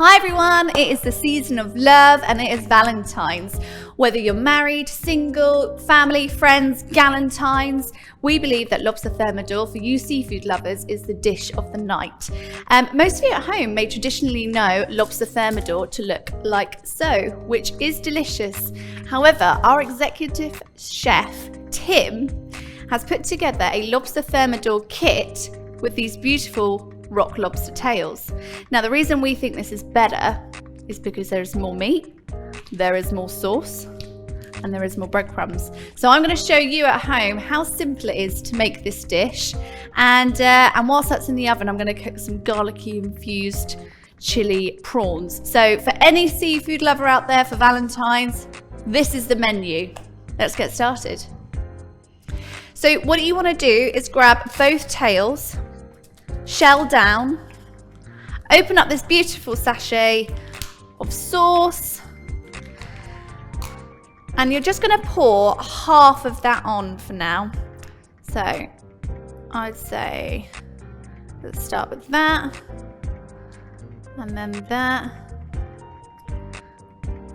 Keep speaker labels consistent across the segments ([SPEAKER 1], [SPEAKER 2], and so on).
[SPEAKER 1] Hi everyone, it is the season of love and it is Valentine's. Whether you're married, single, family, friends, galentines, we believe that lobster thermidor for you seafood lovers is the dish of the night. Most of you at home may traditionally know lobster thermidor to look like so, which is delicious. However, our executive chef, Tim, has put together a lobster thermidor kit with these beautiful rock lobster tails. Now the reason we think this is better is because there is more meat, there is more sauce, and there is more breadcrumbs. So I'm going to show you at home how simple it is to make this dish, and whilst that's in the oven I'm going to cook some garlicky infused chili prawns. So for any seafood lover out there for Valentine's, this is the menu. Let's get started. So what you want to do is grab both tails, shell down, open up this beautiful sachet of sauce, and you're just going to pour half of that on for now. So I'd say let's start with that, and then that.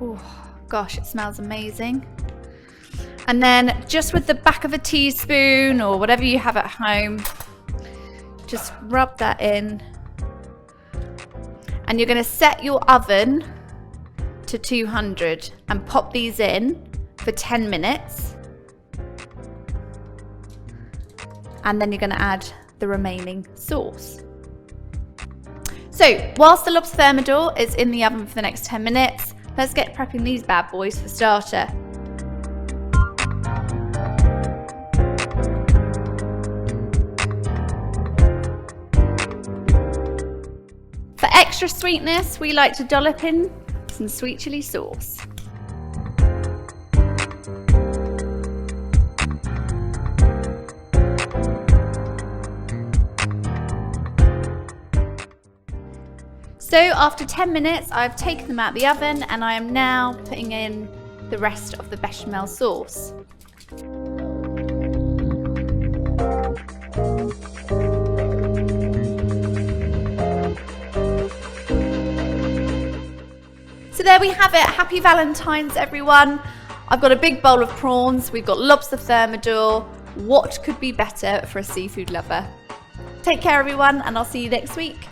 [SPEAKER 1] Oh gosh, it smells amazing. And then just with the back of a teaspoon or whatever you have at home, just rub that in, and you're going to set your oven to 200 and pop these in for 10 minutes, and then you're going to add the remaining sauce. So whilst the lobster thermidor is in the oven for the next 10 minutes, let's get prepping these bad boys for starter. For extra sweetness, we like to dollop in some sweet chili sauce. So after 10 minutes, I've taken them out of the oven and I am now putting in the rest of the bechamel sauce. So there we have it. Happy Valentine's, everyone. I've got a big bowl of prawns. We've got lobster thermidor. What could be better for a seafood lover? Take care, everyone, and I'll see you next week.